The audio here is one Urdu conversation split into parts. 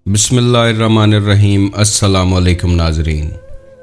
بسم اللہ الرحمن الرحیم۔ السلام علیکم ناظرین،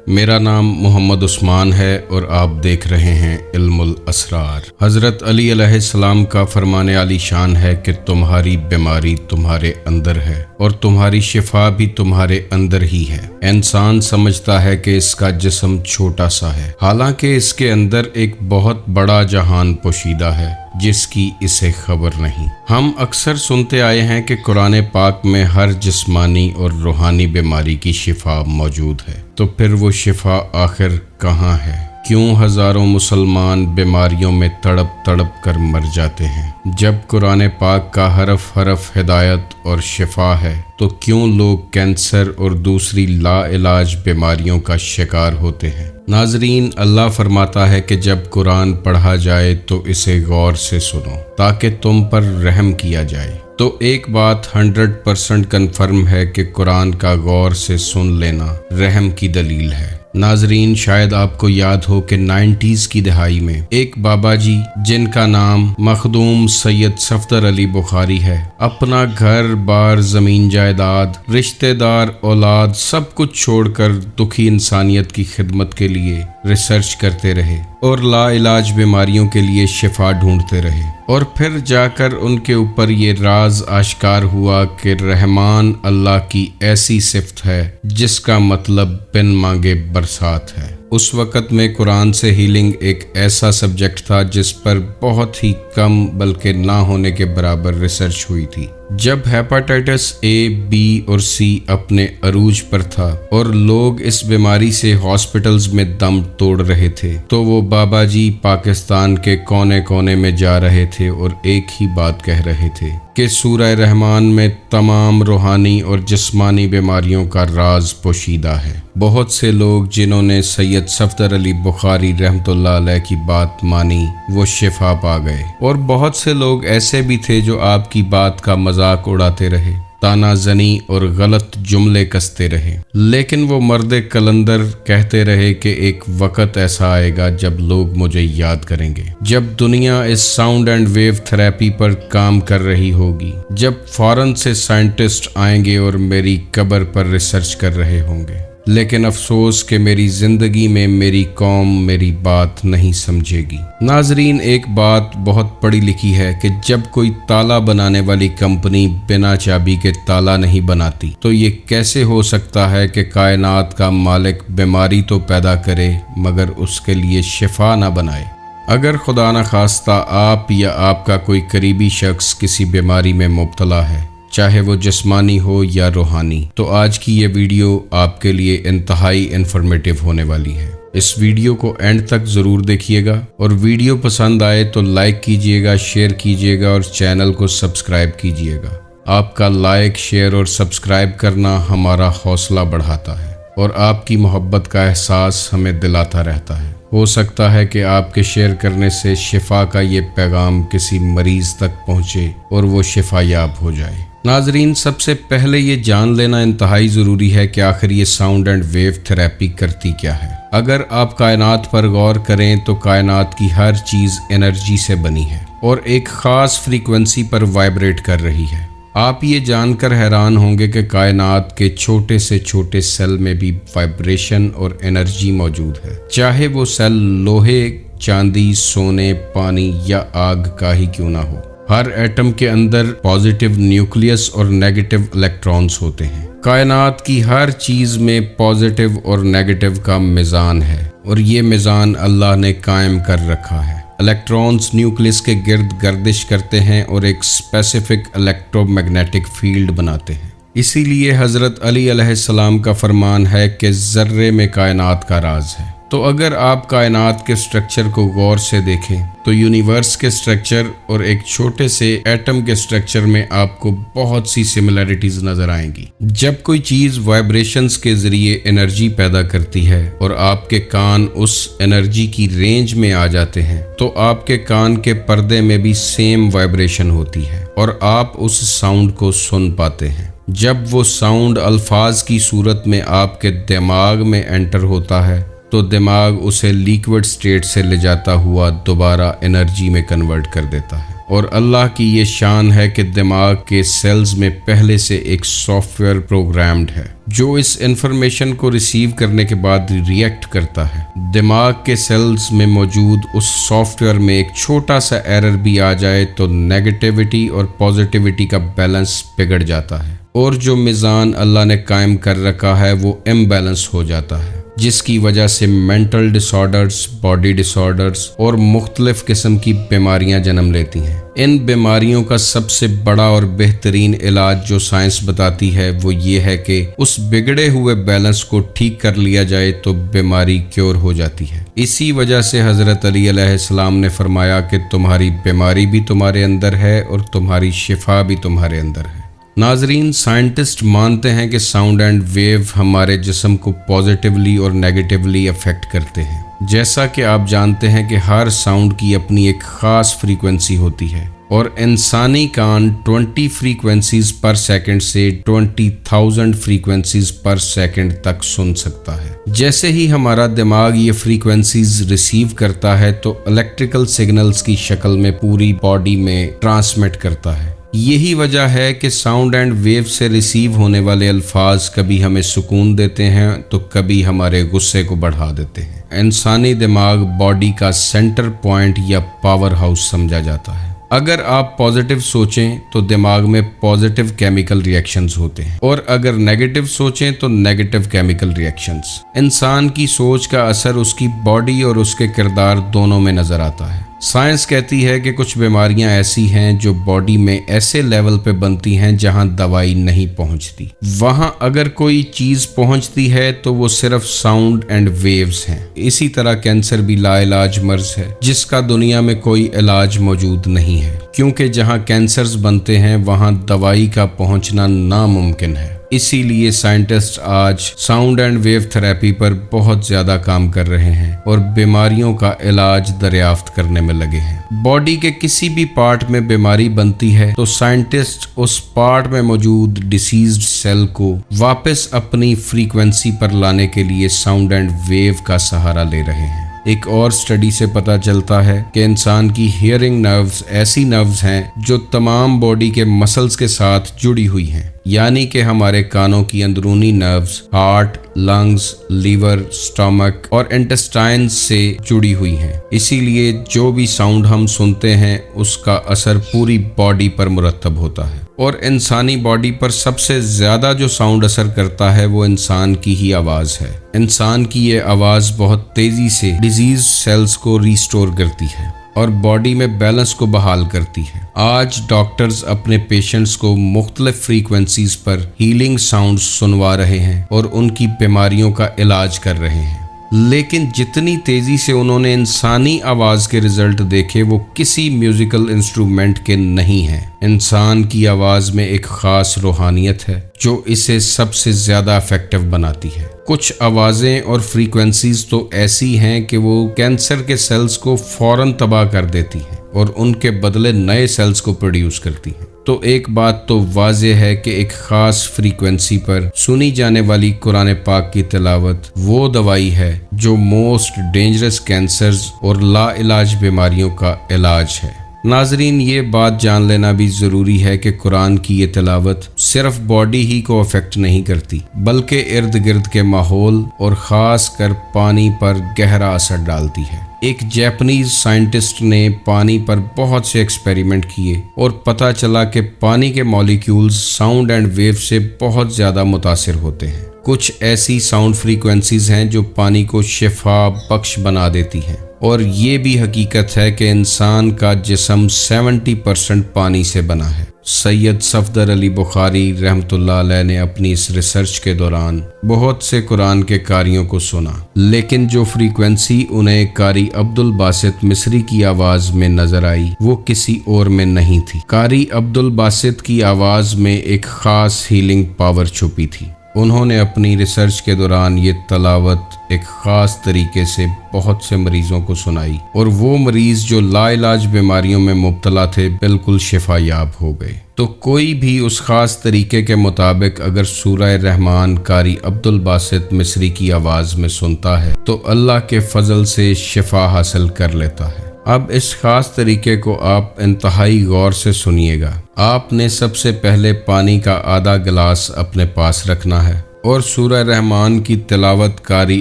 میرا نام محمد عثمان ہے اور آپ دیکھ رہے ہیں علم الاسرار۔ حضرت علی علیہ السلام کا فرمان عالی شان ہے کہ تمہاری بیماری تمہارے اندر ہے اور تمہاری شفا بھی تمہارے اندر ہی ہے۔ انسان سمجھتا ہے کہ اس کا جسم چھوٹا سا ہے، حالانکہ اس کے اندر ایک بہت بڑا جہان پوشیدہ ہے جس کی اسے خبر نہیں۔ ہم اکثر سنتے آئے ہیں کہ قرآن پاک میں ہر جسمانی اور روحانی بیماری کی شفا موجود ہے، تو پھر وہ شفا آخر کہاں ہے؟ کیوں ہزاروں مسلمان بیماریوں میں تڑپ تڑپ کر مر جاتے ہیں؟ جب قرآن پاک کا حرف حرف ہدایت اور شفا ہے تو کیوں لوگ کینسر اور دوسری لا علاج بیماریوں کا شکار ہوتے ہیں؟ ناظرین، اللہ فرماتا ہے کہ جب قرآن پڑھا جائے تو اسے غور سے سنو تاکہ تم پر رحم کیا جائے۔ تو ایک بات 100% کنفرم ہے کہ قرآن کا غور سے سن لینا رحم کی دلیل ہے۔ ناظرین، شاید آپ کو یاد ہو کہ 90s کی دہائی میں ایک بابا جی جن کا نام مخدوم سید صفدر علی بخاری ہے، اپنا گھر بار زمین جائیداد رشتہ دار اولاد سب کچھ چھوڑ کر دکھی انسانیت کی خدمت کے لیے ریسرچ کرتے رہے اور لا علاج بیماریوں کے لیے شفا ڈھونڈتے رہے، اور پھر جا کر ان کے اوپر یہ راز آشکار ہوا کہ رحمان اللہ کی ایسی صفت ہے جس کا مطلب بن مانگے برسات ہے۔ اس وقت میں قرآن سے ہیلنگ ایک ایسا سبجیکٹ تھا جس پر بہت ہی کم بلکہ نہ ہونے کے برابر ریسرچ ہوئی تھی۔ جب ہیپاٹائٹس اے، بی اور سی اپنے عروج پر تھا اور لوگ اس بیماری سے ہاسپٹلز میں دم توڑ رہے تھے تو وہ بابا جی پاکستان کے کونے کونے میں جا رہے تھے اور ایک ہی بات کہہ رہے تھے کہ سورہ رحمان میں تمام روحانی اور جسمانی بیماریوں کا راز پوشیدہ ہے۔ بہت سے لوگ جنہوں نے سید صفدر علی بخاری رحمۃ اللہ علیہ کی بات مانی وہ شفا پا گئے، اور بہت سے لوگ ایسے بھی تھے جو آپ کی بات کا مذاق اڑاتے رہے، تانا زنی اور غلط جملے کستے رہے، لیکن وہ مرد کلندر کہتے رہے کہ ایک وقت ایسا آئے گا جب لوگ مجھے یاد کریں گے، جب دنیا اس ساؤنڈ اینڈ ویو تھراپی پر کام کر رہی ہوگی، جب فورن سے سائنٹسٹ آئیں گے اور میری قبر پر ریسرچ کر رہے ہوں گے۔ لیکن افسوس کہ میری زندگی میں میری قوم میری بات نہیں سمجھے گی۔ ناظرین، ایک بات بہت پڑھی لکھی ہے کہ جب کوئی تالا بنانے والی کمپنی بنا چابی کے تالا نہیں بناتی تو یہ کیسے ہو سکتا ہے کہ کائنات کا مالک بیماری تو پیدا کرے مگر اس کے لیے شفا نہ بنائے؟ اگر خدا نخواستہ آپ یا آپ کا کوئی قریبی شخص کسی بیماری میں مبتلا ہے، چاہے وہ جسمانی ہو یا روحانی، تو آج کی یہ ویڈیو آپ کے لیے انتہائی انفارمیٹیو ہونے والی ہے۔ اس ویڈیو کو اینڈ تک ضرور دیکھیے گا، اور ویڈیو پسند آئے تو لائک کیجیے گا، شیئر کیجیے گا اور چینل کو سبسکرائب کیجیے گا۔ آپ کا لائک، شیئر اور سبسکرائب کرنا ہمارا حوصلہ بڑھاتا ہے اور آپ کی محبت کا احساس ہمیں دلاتا رہتا ہے۔ ہو سکتا ہے کہ آپ کے شیئر کرنے سے شفا کا یہ پیغام کسی مریض تک پہنچے اور وہ شفا یاب ہو جائے۔ ناظرین، سب سے پہلے یہ جان لینا انتہائی ضروری ہے کہ آخر یہ ساؤنڈ اینڈ ویو تھراپی کرتی کیا ہے۔ اگر آپ کائنات پر غور کریں تو کائنات کی ہر چیز انرجی سے بنی ہے اور ایک خاص فریکوینسی پر وائبریٹ کر رہی ہے۔ آپ یہ جان کر حیران ہوں گے کہ کائنات کے چھوٹے سے چھوٹے سیل میں بھی وائبریشن اور انرجی موجود ہے، چاہے وہ سیل لوہے، چاندی، سونے، پانی یا آگ کا ہی کیوں نہ ہو۔ ہر ایٹم کے اندر پازیٹیو نیوکلیس اور نیگیٹو الیکٹرانز ہوتے ہیں۔ کائنات کی ہر چیز میں پازیٹیو اور نیگیٹو کا میزان ہے اور یہ میزان اللہ نے قائم کر رکھا ہے۔ الیکٹرانز نیوکلیس کے گرد گردش کرتے ہیں اور ایک اسپیسیفک الیکٹرو میگنیٹک فیلڈ بناتے ہیں۔ اسی لیے حضرت علی علیہ السلام کا فرمان ہے کہ ذرے میں کائنات کا راز ہے۔ تو اگر آپ کائنات کے سٹرکچر کو غور سے دیکھیں تو یونیورس کے سٹرکچر اور ایک چھوٹے سے ایٹم کے سٹرکچر میں آپ کو بہت سی سملیرٹیز نظر آئیں گی۔ جب کوئی چیز وائبریشنز کے ذریعے انرجی پیدا کرتی ہے اور آپ کے کان اس انرجی کی رینج میں آ جاتے ہیں تو آپ کے کان کے پردے میں بھی سیم وائبریشن ہوتی ہے اور آپ اس ساؤنڈ کو سن پاتے ہیں۔ جب وہ ساؤنڈ الفاظ کی صورت میں آپ کے دماغ میں انٹر ہوتا ہے تو دماغ اسے لیکوڈ سٹیٹ سے لے جاتا ہوا دوبارہ انرجی میں کنورٹ کر دیتا ہے۔ اور اللہ کی یہ شان ہے کہ دماغ کے سیلز میں پہلے سے ایک سافٹ ویئر پروگرامڈ ہے جو اس انفارمیشن کو ریسیو کرنے کے بعد ریئیکٹ کرتا ہے۔ دماغ کے سیلز میں موجود اس سافٹ ویئر میں ایک چھوٹا سا ایرر بھی آ جائے تو نیگیٹیوٹی اور پازیٹیوٹی کا بیلنس بگڑ جاتا ہے، اور جو میزان اللہ نے قائم کر رکھا ہے وہ امبیلنس ہو جاتا ہے، جس کی وجہ سے مینٹل ڈس آرڈرز، باڈی ڈس آرڈرز اور مختلف قسم کی بیماریاں جنم لیتی ہیں۔ ان بیماریوں کا سب سے بڑا اور بہترین علاج جو سائنس بتاتی ہے وہ یہ ہے کہ اس بگڑے ہوئے بیلنس کو ٹھیک کر لیا جائے تو بیماری کیور ہو جاتی ہے۔ اسی وجہ سے حضرت علی علیہ السلام نے فرمایا کہ تمہاری بیماری بھی تمہارے اندر ہے اور تمہاری شفا بھی تمہارے اندر ہے۔ ناظرین، سائنٹسٹ مانتے ہیں کہ ساؤنڈ اینڈ ویو ہمارے جسم کو پازیٹیولی اور نیگیٹیولی افیکٹ کرتے ہیں۔ جیسا کہ آپ جانتے ہیں کہ ہر ساؤنڈ کی اپنی ایک خاص فریکوینسی ہوتی ہے، اور انسانی کان 20 فریکوینسیز پر سیکنڈ سے 20,000 فریکوینسیز پر سیکنڈ تک سن سکتا ہے۔ جیسے ہی ہمارا دماغ یہ فریکوینسیز ریسیو کرتا ہے تو الیکٹریکل سگنلز کی شکل میں پوری باڈی میں ٹرانسمٹ کرتا ہے۔ یہی وجہ ہے کہ ساؤنڈ اینڈ ویو سے ریسیو ہونے والے الفاظ کبھی ہمیں سکون دیتے ہیں تو کبھی ہمارے غصے کو بڑھا دیتے ہیں۔ انسانی دماغ باڈی کا سینٹر پوائنٹ یا پاور ہاؤس سمجھا جاتا ہے۔ اگر آپ پازیٹیو سوچیں تو دماغ میں پازیٹیو کیمیکل ری ایکشنز ہوتے ہیں، اور اگر نیگیٹیو سوچیں تو نیگیٹیو کیمیکل ری ایکشنز۔ انسان کی سوچ کا اثر اس کی باڈی اور اس کے کردار دونوں میں نظر آتا ہے۔ سائنس کہتی ہے کہ کچھ بیماریاں ایسی ہیں جو باڈی میں ایسے لیول پہ بنتی ہیں جہاں دوائی نہیں پہنچتی۔ وہاں اگر کوئی چیز پہنچتی ہے تو وہ صرف ساؤنڈ اینڈ ویوز ہیں۔ اسی طرح کینسر بھی لا علاج مرض ہے جس کا دنیا میں کوئی علاج موجود نہیں ہے، کیونکہ جہاں کینسرز بنتے ہیں وہاں دوائی کا پہنچنا ناممکن ہے۔ اسی لیے سائنٹسٹ آج ساؤنڈ اینڈ ویو تھراپی پر بہت زیادہ کام کر رہے ہیں اور بیماریوں کا علاج دریافت کرنے میں لگے ہیں۔ باڈی کے کسی بھی پارٹ میں بیماری بنتی ہے تو سائنٹسٹ اس پارٹ میں موجود ڈیسیزڈ سیل کو واپس اپنی فریکوینسی پر لانے کے لیے ساؤنڈ اینڈ ویو کا سہارا لے رہے ہیں۔ ایک اور سٹڈی سے پتہ چلتا ہے کہ انسان کی ہیئرنگ نروز ایسی نروز ہیں جو تمام باڈی کے مسلز کے ساتھ جڑی ہوئی ہیں، یعنی کہ ہمارے کانوں کی اندرونی nerves heart, lungs, liver, stomach اور انٹسٹائن سے جڑی ہوئی ہیں۔ اسی لیے جو بھی ساؤنڈ ہم سنتے ہیں اس کا اثر پوری باڈی پر مرتب ہوتا ہے، اور انسانی باڈی پر سب سے زیادہ جو ساؤنڈ اثر کرتا ہے وہ انسان کی ہی آواز ہے۔ انسان کی یہ آواز بہت تیزی سے ڈیزیز سیلز کو ریسٹور کرتی ہے اور باڈی میں بیلنس کو بحال کرتی ہے۔ آج ڈاکٹرز اپنے پیشنٹس کو مختلف فریکوینسیز پر ہیلنگ ساؤنڈ سنوا رہے ہیں اور ان کی بیماریوں کا علاج کر رہے ہیں، لیکن جتنی تیزی سے انہوں نے انسانی آواز کے رزلٹ دیکھے وہ کسی میوزیکل انسٹرومنٹ کے نہیں ہیں۔ انسان کی آواز میں ایک خاص روحانیت ہے جو اسے سب سے زیادہ افیکٹو بناتی ہے۔ کچھ آوازیں اور فریکوینسیز تو ایسی ہیں کہ وہ کینسر کے سیلز کو فوراً تباہ کر دیتی ہیں اور ان کے بدلے نئے سیلز کو پروڈیوس کرتی ہیں۔ تو ایک بات تو واضح ہے کہ ایک خاص فریکوینسی پر سنی جانے والی قرآن پاک کی تلاوت وہ دوائی ہے جو موسٹ ڈینجرس کینسرز اور لا علاج بیماریوں کا علاج ہے۔ ناظرین، یہ بات جان لینا بھی ضروری ہے کہ قرآن کی یہ تلاوت صرف باڈی ہی کو افیکٹ نہیں کرتی بلکہ ارد گرد کے ماحول اور خاص کر پانی پر گہرا اثر ڈالتی ہے۔ ایک جاپنیز سائنٹسٹ نے پانی پر بہت سے ایکسپیریمنٹ کیے اور پتہ چلا کہ پانی کے مالیکیولز ساؤنڈ اینڈ ویو سے بہت زیادہ متاثر ہوتے ہیں۔ کچھ ایسی ساؤنڈ فریکوینسیز ہیں جو پانی کو شفا بخش بنا دیتی ہیں، اور یہ بھی حقیقت ہے کہ انسان کا جسم 70% پانی سے بنا ہے۔ سید صفدر علی بخاری رحمۃ اللہ علیہ نے اپنی اس ریسرچ کے دوران بہت سے قرآن کے قاریوں کو سنا، لیکن جو فریکوینسی انہیں قاری عبد الباسط مصری کی آواز میں نظر آئی وہ کسی اور میں نہیں تھی۔ قاری عبد الباسط کی آواز میں ایک خاص ہیلنگ پاور چھپی تھی۔ انہوں نے اپنی ریسرچ کے دوران یہ تلاوت ایک خاص طریقے سے بہت سے مریضوں کو سنائی، اور وہ مریض جو لا علاج بیماریوں میں مبتلا تھے بالکل شفا یاب ہو گئے۔ تو کوئی بھی اس خاص طریقے کے مطابق اگر سورہ رحمان قاری عبد الباسط مصری کی آواز میں سنتا ہے تو اللہ کے فضل سے شفا حاصل کر لیتا ہے۔ اب اس خاص طریقے کو آپ انتہائی غور سے سنیے گا۔ آپ نے سب سے پہلے پانی کا آدھا گلاس اپنے پاس رکھنا ہے اور سورہ رحمان کی تلاوت قاری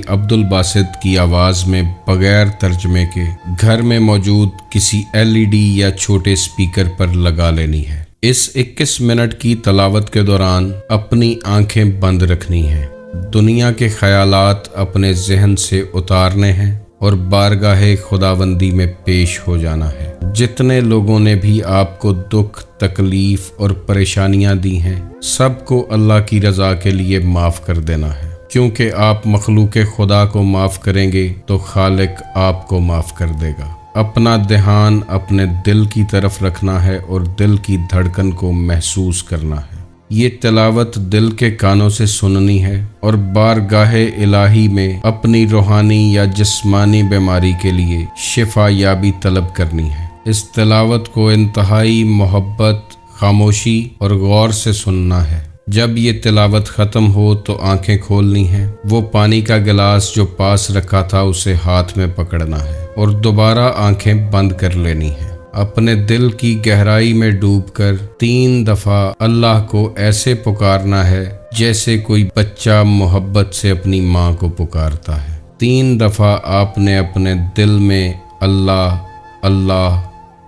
عبدالباسط کی آواز میں بغیر ترجمے کے گھر میں موجود کسی LED یا چھوٹے اسپیکر پر لگا لینی ہے۔ اس 21 منٹ کی تلاوت کے دوران اپنی آنکھیں بند رکھنی ہیں، دنیا کے خیالات اپنے ذہن سے اتارنے ہیں اور بارگاہ خداوندی میں پیش ہو جانا ہے۔ جتنے لوگوں نے بھی آپ کو دکھ، تکلیف اور پریشانیاں دی ہیں، سب کو اللہ کی رضا کے لیے معاف کر دینا ہے، کیونکہ آپ مخلوق خدا کو معاف کریں گے تو خالق آپ کو معاف کر دے گا۔ اپنا دھیان اپنے دل کی طرف رکھنا ہے اور دل کی دھڑکن کو محسوس کرنا ہے۔ یہ تلاوت دل کے کانوں سے سننی ہے اور بارگاہ الہی میں اپنی روحانی یا جسمانی بیماری کے لیے شفا یابی طلب کرنی ہے۔ اس تلاوت کو انتہائی محبت، خاموشی اور غور سے سننا ہے۔ جب یہ تلاوت ختم ہو تو آنکھیں کھولنی ہیں، وہ پانی کا گلاس جو پاس رکھا تھا اسے ہاتھ میں پکڑنا ہے اور دوبارہ آنکھیں بند کر لینی ہیں۔ اپنے دل کی گہرائی میں ڈوب کر 3 دفعہ اللہ کو ایسے پکارنا ہے جیسے کوئی بچہ محبت سے اپنی ماں کو پکارتا ہے۔ 3 دفعہ آپ نے اپنے دل میں اللہ اللہ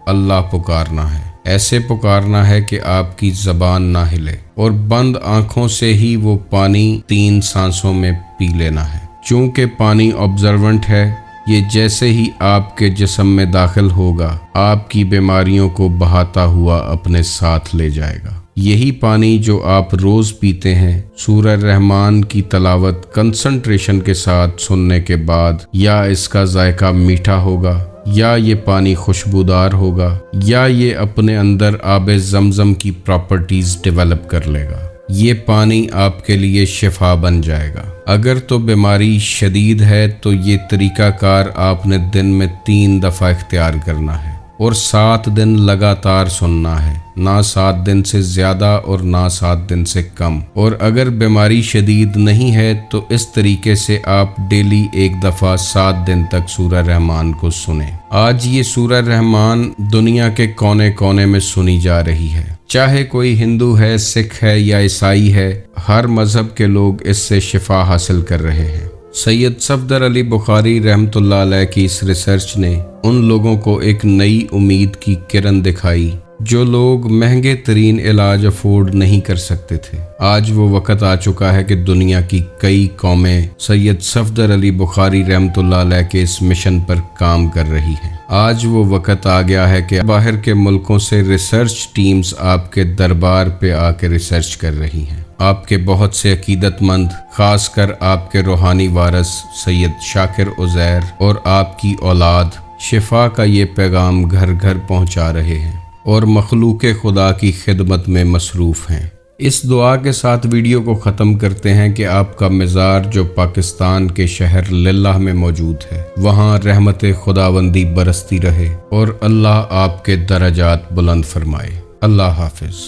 اللہ پکارنا ہے، ایسے پکارنا ہے کہ آپ کی زبان نہ ہلے، اور بند آنکھوں سے ہی وہ پانی 3 سانسوں میں پی لینا ہے۔ چونکہ پانی آبزرونٹ ہے، یہ جیسے ہی آپ کے جسم میں داخل ہوگا آپ کی بیماریوں کو بہاتا ہوا اپنے ساتھ لے جائے گا۔ یہی پانی جو آپ روز پیتے ہیں، سورہ رحمان کی تلاوت کنسنٹریشن کے ساتھ سننے کے بعد یا اس کا ذائقہ میٹھا ہوگا، یا یہ پانی خوشبودار ہوگا، یا یہ اپنے اندر آب زمزم کی پراپرٹیز ڈیولپ کر لے گا۔ یہ پانی آپ کے لیے شفا بن جائے گا۔ اگر تو بیماری شدید ہے تو یہ طریقہ کار آپ نے دن میں 3 دفعہ اختیار کرنا ہے اور 7 دن لگاتار سننا ہے، نہ 7 دن سے زیادہ اور نہ 7 دن سے کم۔ اور اگر بیماری شدید نہیں ہے تو اس طریقے سے آپ ڈیلی 1 دفعہ 7 دن تک سورہ رحمان کو سنیں۔ آج یہ سورہ رحمان دنیا کے کونے کونے میں سنی جا رہی ہے، چاہے کوئی ہندو ہے، سکھ ہے یا عیسائی ہے، ہر مذہب کے لوگ اس سے شفا حاصل کر رہے ہیں۔ سید صفدر علی بخاری رحمۃ اللہ علیہ کی اس ریسرچ نے ان لوگوں کو ایک نئی امید کی کرن دکھائی جو لوگ مہنگے ترین علاج افورڈ نہیں کر سکتے تھے۔ آج وہ وقت آ چکا ہے کہ دنیا کی کئی قومیں سید صفدر علی بخاری رحمۃ اللہ علیہ کے اس مشن پر کام کر رہی ہیں۔ آج وہ وقت آ گیا ہے کہ باہر کے ملکوں سے ریسرچ ٹیمز آپ کے دربار پہ آ کے ریسرچ کر رہی ہیں۔ آپ کے بہت سے عقیدت مند، خاص کر آپ کے روحانی وارث سید شاکر عزیر اور آپ کی اولاد، شفا کا یہ پیغام گھر گھر پہنچا رہے ہیں اور مخلوق خدا کی خدمت میں مصروف ہیں۔ اس دعا کے ساتھ ویڈیو کو ختم کرتے ہیں کہ آپ کا مزار جو پاکستان کے شہر للہ میں موجود ہے، وہاں رحمت خداوندی برستی رہے اور اللہ آپ کے درجات بلند فرمائے۔ اللہ حافظ۔